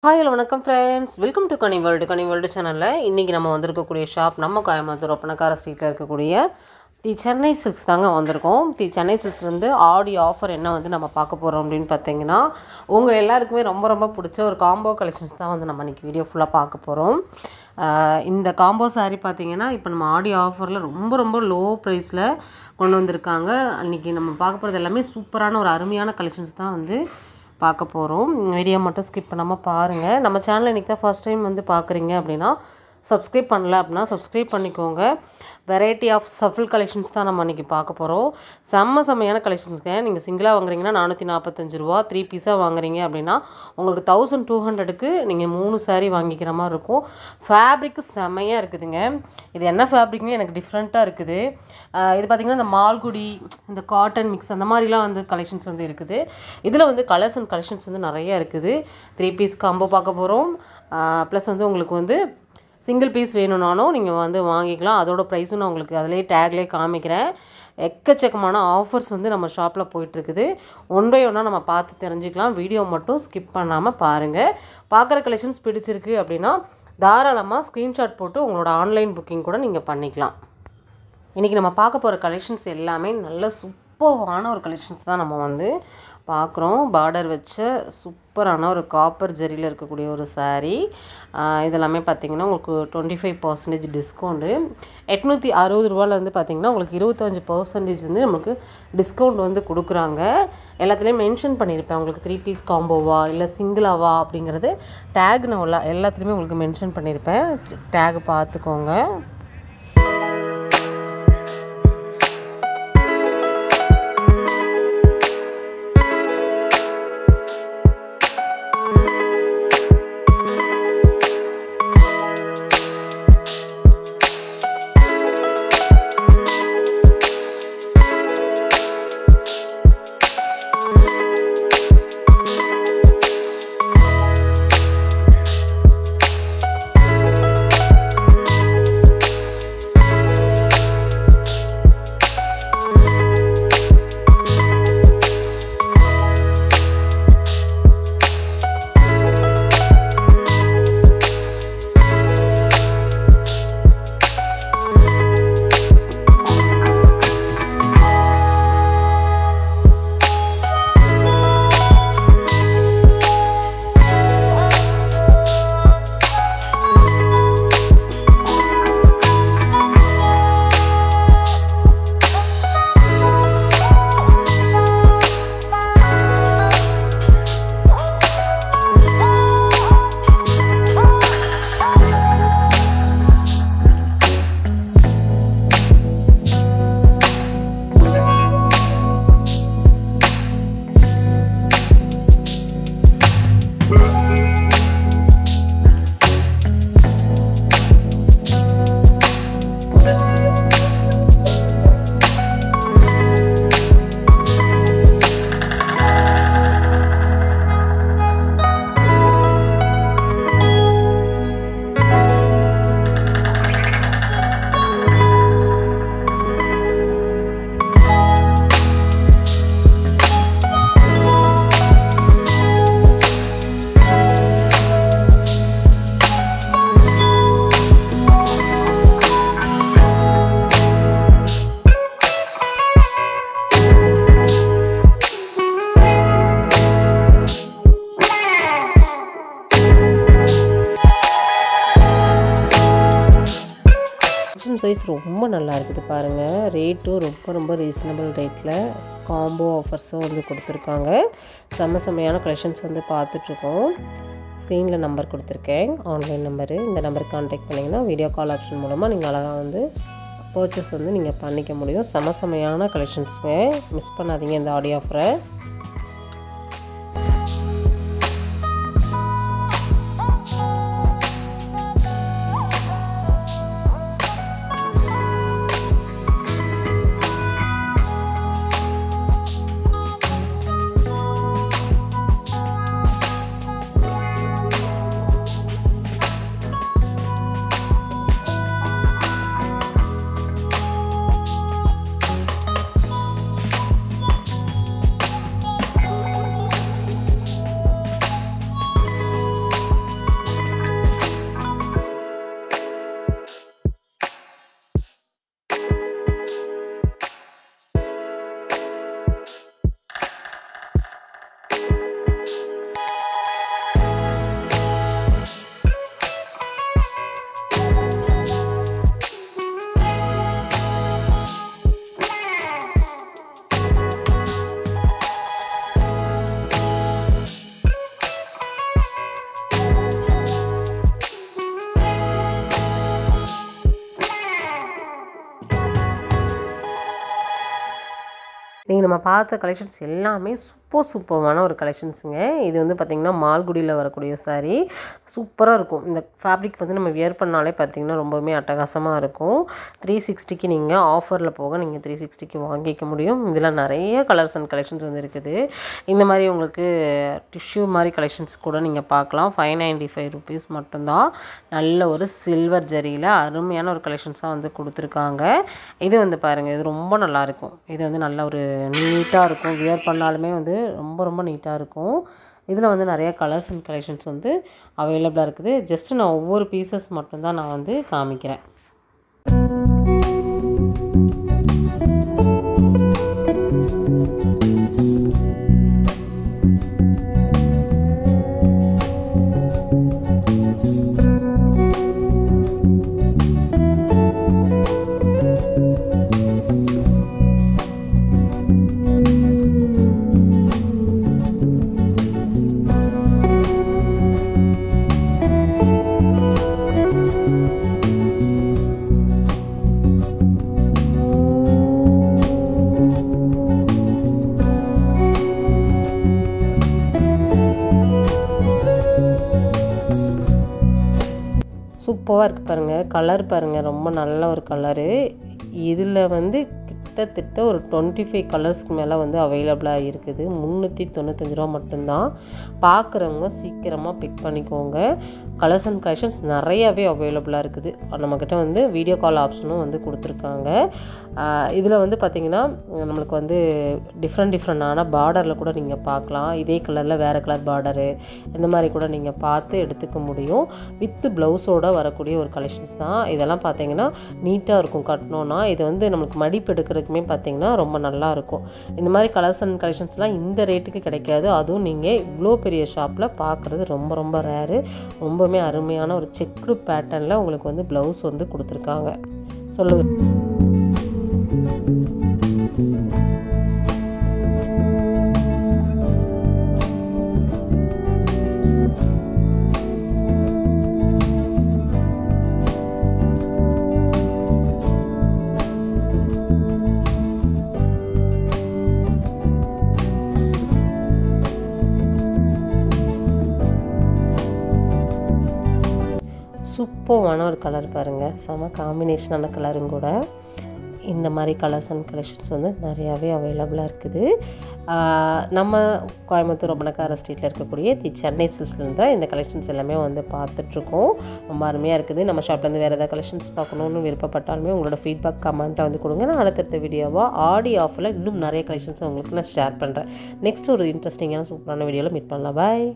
Hi hello வணக்கம் friends, welcome to Ghani world சேனலில் இன்றைக்கி நம்ம வந்திருக்கக்கூடிய ஷாப் நம்ம கோயம்புத்தூர் ஒப்பனக்கார ஸ்ட்ரீட்டில் இருக்கக்கூடிய தி சென்னை சில்க்ஸ் தாங்க வந்திருக்கோம். தி சென்னை சில்க்ஸ்லேருந்து ஆடி ஆஃபர் என்ன வந்து நம்ம பார்க்க போகிறோம் அப்படின்னு பார்த்தீங்கன்னா, உங்கள் எல்லாருக்குமே ரொம்ப பிடிச்ச ஒரு காம்போ கலெக்ஷன்ஸ் தான் வந்து நம்ம இன்றைக்கி வீடியோ ஃபுல்லாக பார்க்க போகிறோம். இந்த காம்போ சாரீ பார்த்திங்கன்னா இப்போ நம்ம ஆடி ஆஃபரில் ரொம்ப லோ ப்ரைஸில் கொண்டு வந்திருக்காங்க. இன்றைக்கி நம்ம பார்க்க போகிறது எல்லாமே சூப்பரான ஒரு அருமையான கலெக்ஷன்ஸ் தான் வந்து பார்க்க போகிறோம். வீடியோ மட்டும் ஸ்கிப் பண்ணாமல் பாருங்கள். நம்ம சேனலை இன்றைக்கி தான் ஃபஸ்ட் டைம் வந்து பார்க்குறீங்க அப்படின்னா சப்ஸ்கிரைப் பண்ணல அப்படின்னா சப்ஸ்கிரைப் பண்ணிக்கோங்க. வெரைட்டி ஆஃப் சஃபில் கலெக்ஷன்ஸ் தான் நம்ம இன்றைக்கி பார்க்க போகிறோம். செம்மையான கலெக்ஷன்ஸுங்க. நீங்கள் சிங்கிளாக வாங்குறீங்கன்னா 445 ரூபா, 3 பீஸாக வாங்குறீங்க அப்படின்னா உங்களுக்கு 1200க்கு நீங்கள் 3 சாரீ வாங்கிக்கிற மாதிரி இருக்கும். ஃபேப்ரிக்கு செம்மையாக இருக்குதுங்க. இது என்ன ஃபேப்ரிக்னு எனக்கு டிஃப்ரெண்ட்டாக இருக்குது. இது பார்த்திங்கன்னா இந்த மால்குடி, இந்த காட்டன் மிக்ஸ் அந்த மாதிரிலாம் வந்து கலெக்ஷன்ஸ் வந்து இருக்குது. இதில் வந்து கலர்ஸ் அண்ட் கலெக்ஷன்ஸ் வந்து நிறையா இருக்குது. 3 பீஸ் காம்போ பார்க்க போகிறோம். ப்ளஸ் வந்து உங்களுக்கு வந்து சிங்கிள் பீஸ் வேணும்னாலும் நீங்கள் வந்து வாங்கிக்கலாம். அதோட ப்ரைஸும் நான் உங்களுக்கு அதிலே டேக்லேயே காமிக்கிறேன். எக்கச்சக்கமான ஆஃபர்ஸ் வந்து நம்ம ஷாப்பில் போயிட்டுருக்குது. ஒன் பை ஒன்னாக நம்ம பார்த்து தெரிஞ்சுக்கலாம். வீடியோ மட்டும் ஸ்கிப் பண்ணாமல் பாருங்கள். பார்க்குற கலெக்ஷன்ஸ் பிடிச்சிருக்கு அப்படின்னா தாராளமாக ஸ்க்ரீன்ஷாட் போட்டு உங்களோட ஆன்லைன் புக்கிங் கூட நீங்கள் பண்ணிக்கலாம். இன்றைக்கி நம்ம பார்க்க போகிற கலெக்ஷன்ஸ் எல்லாமே நல்ல சூப்பரான ஒரு கலெக்ஷன்ஸ் தான் நம்ம வந்து பார்க்குறோம். பார்டர் வச்ச சூப்பரான ஒரு காப்பர் ஜரியில் இருக்கக்கூடிய ஒரு சாரீ. இதெல்லாமே பார்த்திங்கன்னா உங்களுக்கு 25% டிஸ்கவுண்ட்டு. 860 ரூபாலேருந்து பார்த்திங்கன்னா உங்களுக்கு 25% வந்து நமக்கு டிஸ்கவுண்ட் வந்து கொடுக்குறாங்க. எல்லாத்துலேயும் மென்ஷன் பண்ணியிருப்பேன் உங்களுக்கு 3 பீஸ் காம்போவா இல்லை சிங்கிளாவா அப்படிங்கிறது டேக் நான் எல்லாத்துலேயுமே உங்களுக்கு மென்ஷன் பண்ணியிருப்பேன். டேக் பார்த்துக்கோங்க. ப்ரைஸ் ரொம்ப நல்லா இருக்குது பாருங்கள். ரேட்டும் ரொம்ப ரீசனபிள் ரேட்டில் காம்போ ஆஃபர்ஸும் வந்து கொடுத்துருக்காங்க. செம்மையான கலெக்ஷன்ஸ் வந்து பார்த்துட்ருக்கோம். ஸ்க்ரீனில் நம்பர் கொடுத்துருக்கேன், ஆன்லைன் நம்பரு. இந்த நம்பருக்கு கான்டாக்ட் பண்ணிங்கன்னா வீடியோ கால் ஆப்ஷன் மூலமாக நீங்கள் அழகாக வந்து பர்ச்சேஸ் வந்து நீங்கள் பண்ணிக்க முடியும். செம்மையான கலெக்ஷன்ஸுங்க. மிஸ் பண்ணாதீங்க இந்த ஆடி ஆஃபரை. நீங்கள் நம்ம பார்த்த கலெக்ஷன்ஸ் எல்லாமே சூப்பரான ஒரு கலெக்ஷன்ஸுங்க. இது வந்து பார்த்திங்கன்னா மால்குடியில் வரக்கூடிய சாரீ சூப்பராக இருக்கும். இந்த ஃபேப்ரிக் வந்து நம்ம வியர் பண்ணாலே பார்த்திங்கன்னா ரொம்பவுமே அட்டகாசமாக இருக்கும். 360க்கு நீங்கள் ஆஃபரில் போக நீங்கள் 360க்கு வாங்கிக்க முடியும். இதில் நிறைய கலர்ஸ் அண்ட் கலெக்ஷன்ஸ் வந்து இருக்குது. இந்த மாதிரி உங்களுக்கு டிஷ்யூ மாதிரி கலெக்ஷன்ஸ் கூட நீங்கள் பார்க்கலாம். 595 ருபீஸ் மட்டும்தான். நல்ல ஒரு சில்வர் ஜரியில் அருமையான ஒரு கலெக்ஷன்ஸாக வந்து கொடுத்துருக்காங்க. இது வந்து பாருங்கள், இது ரொம்ப நல்லாயிருக்கும். இது வந்து நல்ல ஒரு நீட்டாக இருக்கும். வியர் பண்ணாலுமே வந்து ரொம்ப நீட்டாக இருக்கும். இதில் வந்து நிறைய கலர்ஸ் அண்ட் கலெக்ஷன்ஸ் வந்து அவைலபிளாக இருக்குது. ஜஸ்ட்டு நான் ஒவ்வொரு பீசஸ் மட்டும்தான் நான் வந்து காமிக்கிறேன். சூப்பராக இருக்குது பாருங்கள். கலர் பாருங்கள், ரொம்ப நல்ல ஒரு கலரு. இதில் வந்து கிட்டத்தட்ட ஒரு 25 கலர்ஸ்க்கு மேலே வந்து அவைலபிளாக இருக்குது. 395 ரூபா மட்டும்தான். பார்க்குறவங்க சீக்கிரமாக பிக் பண்ணிக்கோங்க. கலர்ஸ் அண்ட் கலெக்ஷன்ஸ் நிறையாவே அவைலபிளாக இருக்குது. நம்மக்கிட்ட வந்து வீடியோ கால் ஆப்ஷனும் வந்து கொடுத்துருக்காங்க. இதில் வந்து பார்த்திங்கன்னா நம்மளுக்கு வந்து டிஃப்ரெண்டான பார்டரில் கூட நீங்கள் பார்க்கலாம். இதே கலரில் வேறு கலர் பார்டரு இந்த மாதிரி கூட நீங்கள் பார்த்து எடுத்துக்க முடியும். வித்து ப்ளவுஸோடு வரக்கூடிய ஒரு கலெக்ஷன்ஸ் தான். இதெல்லாம் பார்த்திங்கன்னா நீட்டாக இருக்கும் கட்டணுன்னா. இது வந்து நம்மளுக்கு மடிப்பு எடுக்கிறதுக்குமே பார்த்திங்கன்னா ரொம்ப நல்லாயிருக்கும். இந்த மாதிரி கலர்ஸ் அண்ட் கலெக்ஷன்ஸ்லாம் இந்த ரேட்டுக்கு கிடைக்காது. அதுவும் நீங்கள் இவ்வளோ பெரிய ஷாப்பில் பார்க்குறது ரொம்ப ரேரு. ரொம்பவுமே அருமையான ஒரு செக்குடு பேட்டர்னில் உங்களுக்கு வந்து ப்ளவுஸ் வந்து கொடுத்துருக்காங்க. சொல்லுங்கள். சூப்பரான ஒரு கலர் பாருங்கள். செம காம்பினேஷனான கலரும் கூட. இந்த மாதிரி கலர்ஸ் அண்ட் கலெக்ஷன்ஸ் வந்து நிறையாவே அவைலபிளாக இருக்குது. நம்ம கோயம்புத்தூர் ஒப்பனக்கார ஸ்ட்ரீட்டில் இருக்கக்கூடிய சென்னை சில்க்ஸ்லேருந்து தான் இந்த கலெக்ஷன்ஸ் எல்லாமே வந்து பார்த்துட்ருக்கோம். ரொம்ப அருமையாக இருக்குது. நம்ம ஷாப்லேருந்து வேறு ஏதாவது கலெக்ஷன்ஸ் பார்க்கணுன்னு விருப்பப்பட்டாலுமே உங்களோட ஃபீட்பேக் கமெண்ட்டை வந்து கொடுங்க. நான் அடுத்தடுத்த வீடியோவாக ஆடி ஆஃபரில் இன்னும் நிறைய கலெக்ஷன்ஸ் உங்களுக்கு நான் ஷேர் பண்ணுறேன். நெக்ஸ்ட் ஒரு இன்ட்ரெஸ்டிங்கான சூப்பரான வீடியோவில் மீட் பண்ணலாம். பாய்.